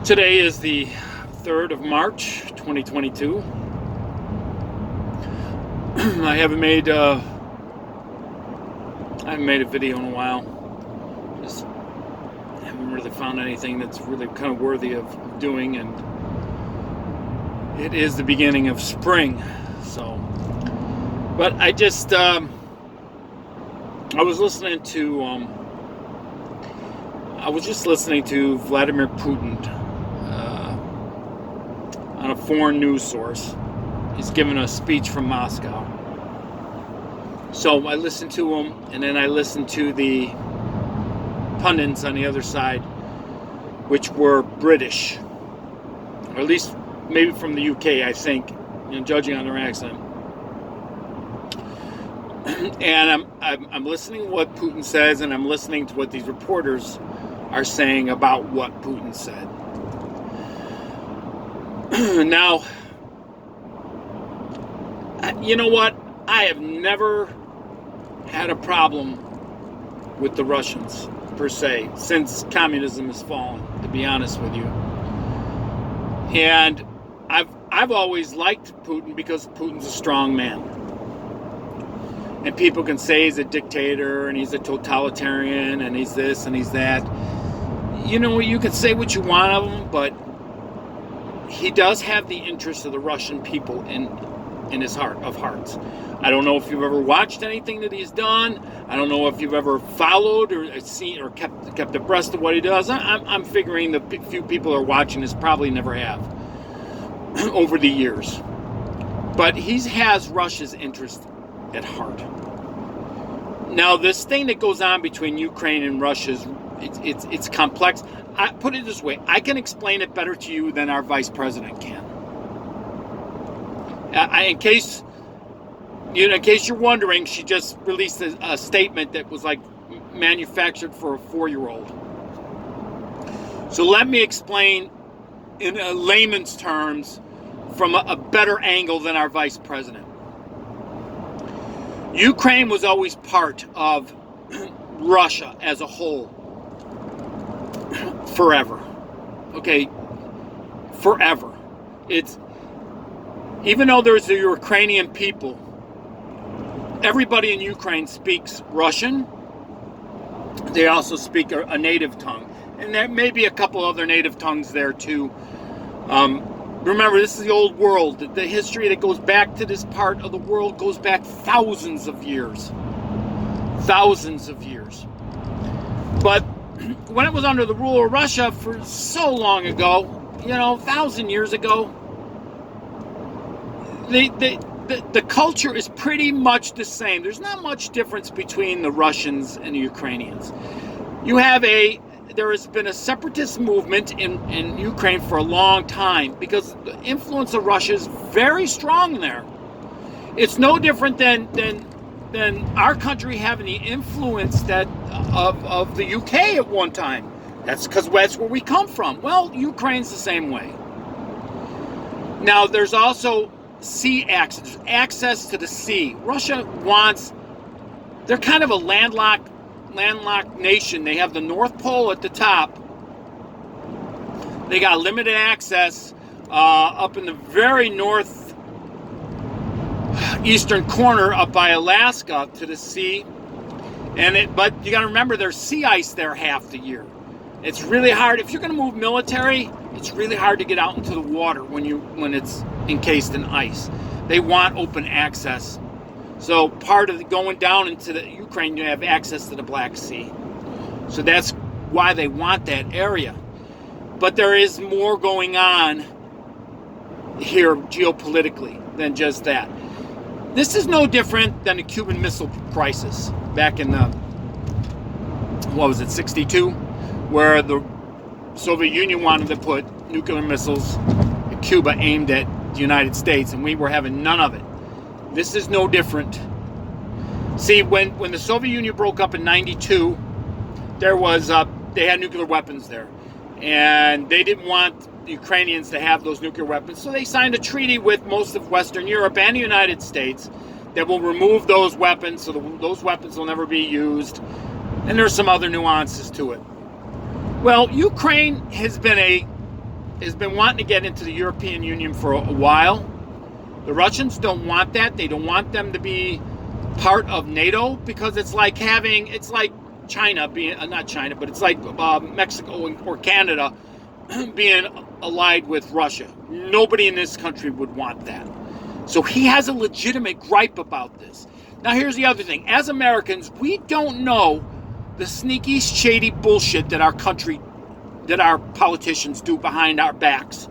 Today is the 3rd of March, 2022. I haven't made a video in a while. Just haven't really found anything that's really kind of worthy of doing, and it is the beginning of spring. So, but I just I was listening to Vladimir Putin on a foreign news source. He's giving a speech from Moscow. So I listened to him, and then I listened to the pundits on the other side, which were British, or at least maybe from the UK, I think, judging on their accent. And I'm listening to what Putin says, and I'm listening to what these reporters are saying about what Putin said. Now, you know what? I have never had a problem with the Russians, per se, since communism has fallen, to be honest with you. And I've always liked Putin because Putin's a strong man. And people can say he's a dictator and he's a totalitarian and he's this and he's that. You know, you can say what you want of him, but he does have the interests of the Russian people in his heart of hearts. I don't know if you've ever watched anything that he's done. I don't know if you've ever followed or seen or kept abreast of what he does. I'm figuring the few people who are watching this probably never have over the years. But he has Russia's interest at heart. Now, this thing that goes on between Ukraine and Russia it's complex. I put it this way: I can explain it better to you than our vice president can. In case you're wondering, she just released a statement that was like manufactured for a 4-year-old. So let me explain in a layman's terms from a better angle than our vice president. Ukraine was always part of Russia as a whole. Forever. Okay? Forever. It's, even though there's the Ukrainian people, everybody in Ukraine speaks Russian. They also speak a native tongue. And there may be a couple other native tongues there too. Remember, this is the old world. The history that goes back to this part of the world goes back thousands of years. Thousands of years. But when it was under the rule of Russia for so long ago, 1,000 years ago, the culture is pretty much the same. There's not much difference between the Russians and the Ukrainians. There has been a separatist movement in Ukraine for a long time because the influence of Russia is very strong there. It's no different than our country having the influence of the UK at one time. That's because that's where we come from. Well, Ukraine's the same way. Now, there's also sea access to the sea. Russia they're kind of a landlocked nation. They have the North Pole at the top. They got limited access up in the very northeastern corner up by Alaska to the sea. But you got to remember, there's sea ice there half the year. It's really hard. If you're going to move military, it's really hard to get out into the water when it's encased in ice. They want open access. So part of going down into the Ukraine, you have access to the Black Sea. So that's why they want that area. But there is more going on here geopolitically than just that. This is no different than the Cuban Missile Crisis back in 62, where the Soviet Union wanted to put nuclear missiles in Cuba aimed at the United States, and we were having none of it. This is no different. See, when the Soviet Union broke up in 92, they had nuclear weapons there. And they didn't want the Ukrainians to have those nuclear weapons, so they signed a treaty with most of Western Europe and the United States that will remove those weapons, so those weapons will never be used. And there's some other nuances to it. Well, Ukraine has been a has been wanting to get into the European Union for a while. The Russians don't want that. They don't want them to be part of NATO because it's like China being, not China, but it's like Mexico or Canada being allied with Russia. Nobody in this country would want that. So he has a legitimate gripe about this. Now here's the other thing. As Americans, we don't know the sneaky, shady bullshit that our politicians do behind our backs.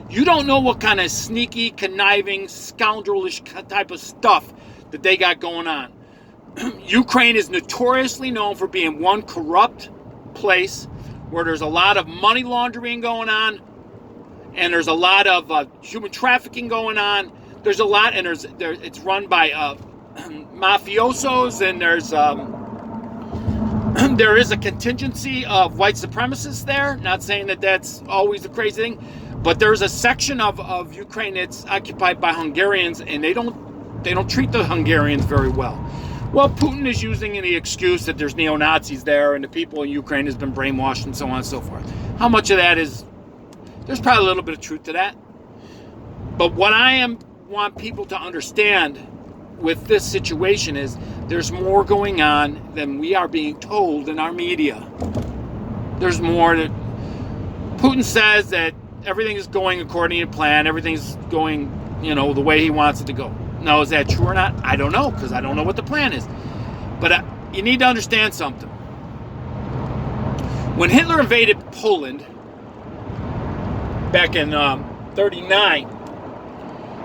You don't know what kind of sneaky, conniving, scoundrelish type of stuff that they got going on. Ukraine is notoriously known for being one corrupt place where there's a lot of money laundering going on, and there's a lot of human trafficking going on. There's a lot, and it's run by mafiosos, and there is a contingency of white supremacists there. Not saying that that's always the crazy thing, but there's a section of Ukraine that's occupied by Hungarians, and they don't treat the Hungarians very well. Well, Putin is using the excuse that there's neo-Nazis there and the people in Ukraine has been brainwashed and so on and so forth. How much of that is, there's probably a little bit of truth to that. But what want people to understand with this situation is there's more going on than we are being told in our media. There's more. Putin says that everything is going according to plan, everything's going, the way he wants it to go. Now, is that true or not? I don't know, because I don't know what the plan is. But you need to understand something. When Hitler invaded Poland back in 1939,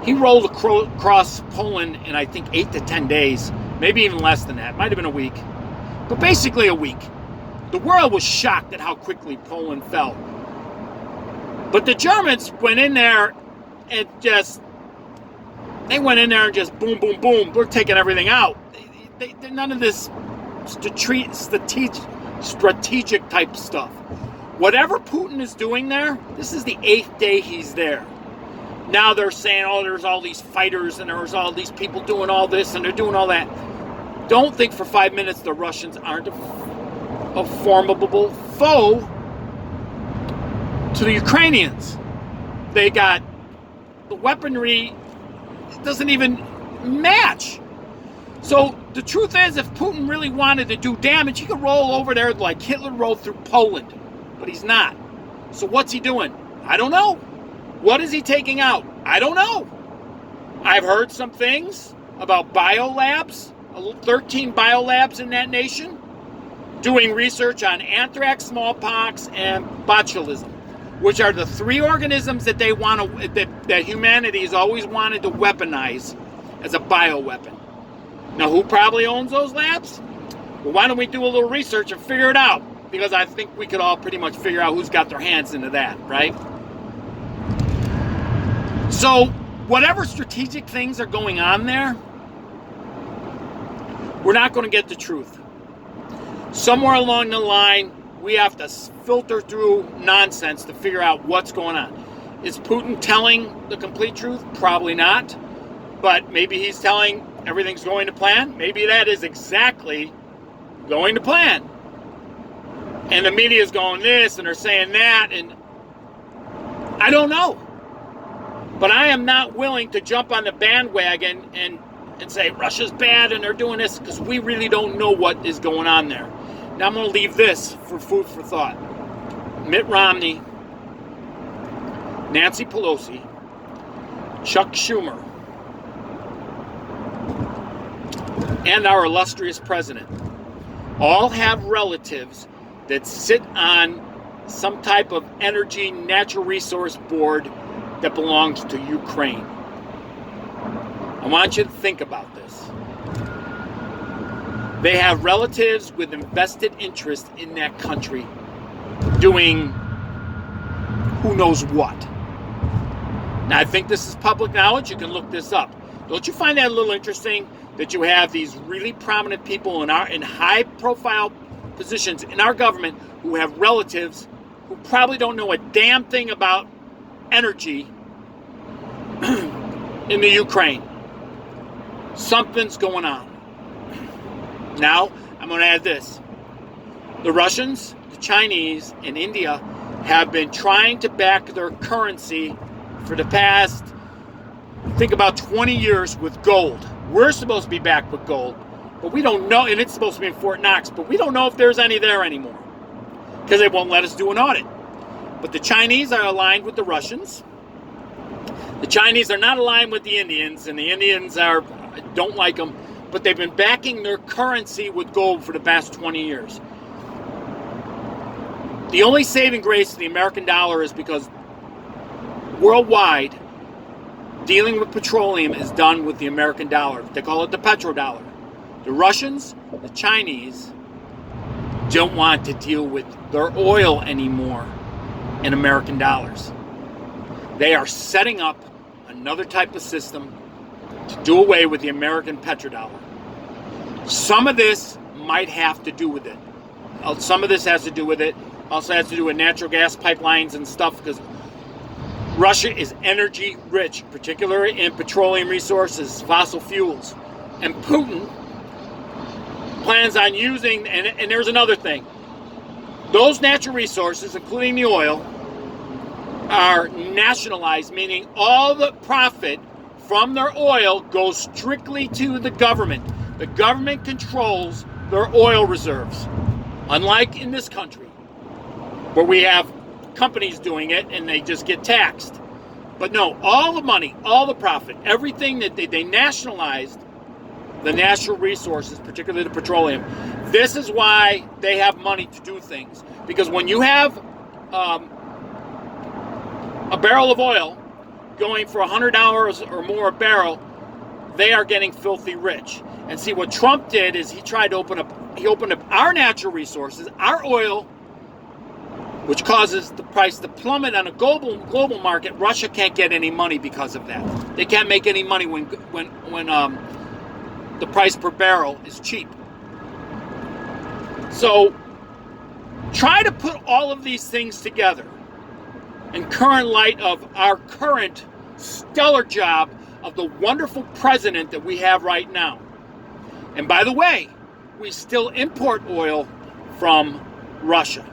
he rolled across Poland in, I think, 8 to 10 days, maybe even less than that. Might have been a week. But basically a week. The world was shocked at how quickly Poland fell. But the Germans went in there and just boom, boom, boom. We're taking everything out. None of this strategic type stuff. Whatever Putin is doing there, this is the 8th day he's there. Now they're saying, there's all these fighters and there's all these people doing all this and they're doing all that. Don't think for 5 minutes the Russians aren't a formidable foe to the Ukrainians. They got the weaponry, it doesn't even match. So the truth is, if Putin really wanted to do damage, he could roll over there like Hitler rolled through Poland. But he's not. So what's he doing? I don't know. What is he taking out? I don't know. I've heard some things about biolabs, 13 biolabs in that nation, doing research on anthrax, smallpox, and botulism, which are the 3 organisms that they want to, that humanity has always wanted to weaponize as a bioweapon. Now, who probably owns those labs? Well, why don't we do a little research and figure it out? Because I think we could all pretty much figure out who's got their hands into that, right? So, whatever strategic things are going on there, we're not going to get the truth. Somewhere along the line, we have to filter through nonsense to figure out what's going on. Is Putin telling the complete truth? Probably not. But maybe he's telling everything's going to plan. Maybe that is exactly going to plan. And the media is going this and they're saying that, and I don't know. But I am not willing to jump on the bandwagon and say Russia's bad and they're doing this, because we really don't know what is going on there. Now I'm going to leave this for food for thought. Mitt Romney, Nancy Pelosi, Chuck Schumer, and our illustrious president all have relatives that sit on some type of energy natural resource board that belongs to Ukraine. I want you to think about this. They have relatives with invested interest in that country doing who knows what. Now, I think this is public knowledge. You can look this up. Don't you find that a little interesting that you have these really prominent people in high-profile positions in our government who have relatives who probably don't know a damn thing about energy in the Ukraine? Something's going on. Now, I'm going to add this. The Russians, the Chinese, and India have been trying to back their currency for the past, think about 20 years with gold. We're supposed to be backed with gold, but we don't know, and it's supposed to be in Fort Knox, but we don't know if there's any there anymore because they won't let us do an audit. But the Chinese are aligned with the Russians. The Chinese are not aligned with the Indians, and the Indians don't like them, but they've been backing their currency with gold for the past 20 years. The only saving grace to the American dollar is because worldwide, dealing with petroleum is done with the American dollar. They call it the petrodollar. The Russians, the Chinese, don't want to deal with their oil anymore in American dollars. They are setting up another type of system to do away with the American petrodollar. Some of this might have to do with it. Some of this has to do with it. Also has to do with natural gas pipelines and stuff, because Russia is energy rich, particularly in petroleum resources, fossil fuels. And Putin plans on using, and there's another thing, those natural resources, including the oil, are nationalized, meaning all the profit from their oil goes strictly to the government. The government controls their oil reserves, unlike in this country, where we have companies doing it and they just get taxed. But no, all the money, all the profit, everything that they nationalized, the natural resources, particularly the petroleum. This is why they have money to do things. Because when you have a barrel of oil going for $100 or more a barrel, they are getting filthy rich. And see, what Trump did is he opened up our natural resources, our oil, which causes the price to plummet on a global market. Russia can't get any money because of that. They can't make any money when the price per barrel is cheap. So try to put all of these things together in current light of our current stellar job of the wonderful president that we have right now. And by the way, we still import oil from Russia.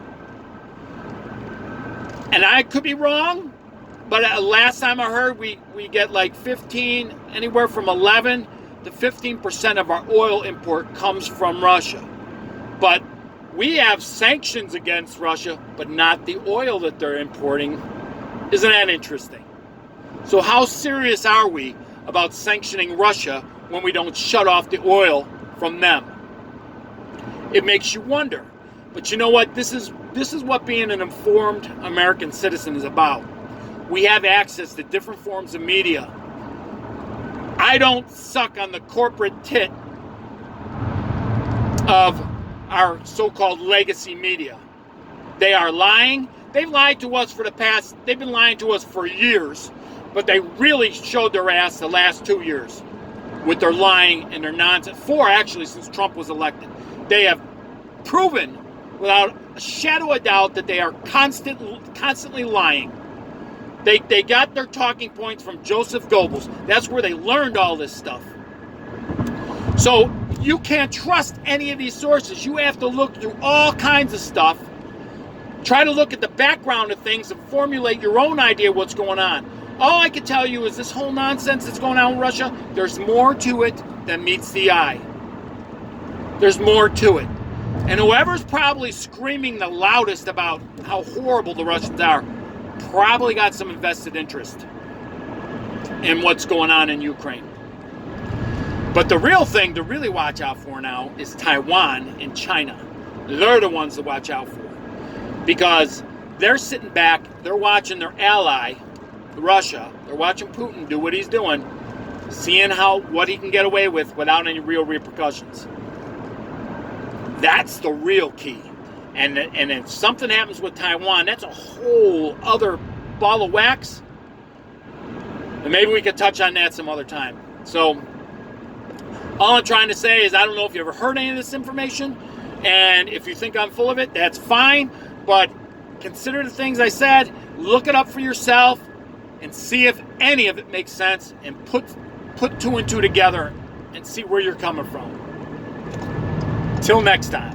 And I could be wrong, but last time I heard we get like 15, anywhere from 11 to 15% of our oil import comes from Russia. But we have sanctions against Russia, but not the oil that they're importing. Isn't that interesting? So how serious are we about sanctioning Russia when we don't shut off the oil from them? It makes you wonder. But you know what? This is what being an informed American citizen is about. We have access to different forms of media. I don't suck on the corporate tit of our so-called legacy media. They are lying. They've lied to us they've been lying to us for years, but they really showed their ass the last 2 years with their lying and their nonsense. 4 actually, since Trump was elected. They have proven without a shadow of doubt that they are constantly lying. They got their talking points from Joseph Goebbels. That's where they learned all this stuff. So you can't trust any of these sources. You have to look through all kinds of stuff. Try to look at the background of things and formulate your own idea of what's going on. All I can tell you is this whole nonsense that's going on in Russia, there's more to it than meets the eye. There's more to it. And whoever's probably screaming the loudest about how horrible the Russians are probably got some invested interest in what's going on in Ukraine. But the real thing to really watch out for now is Taiwan and China. They're the ones to watch out for. Because they're sitting back, they're watching their ally, Russia, they're watching Putin do what he's doing, seeing what he can get away with without any real repercussions. That's the real key. And if something happens with Taiwan, that's a whole other ball of wax. And maybe we could touch on that some other time. So all I'm trying to say is, I don't know if you ever heard any of this information, and if you think I'm full of it, that's fine. But consider the things I said, look it up for yourself, and see if any of it makes sense, and put 2 and 2 together and see where you're coming from. Till next time.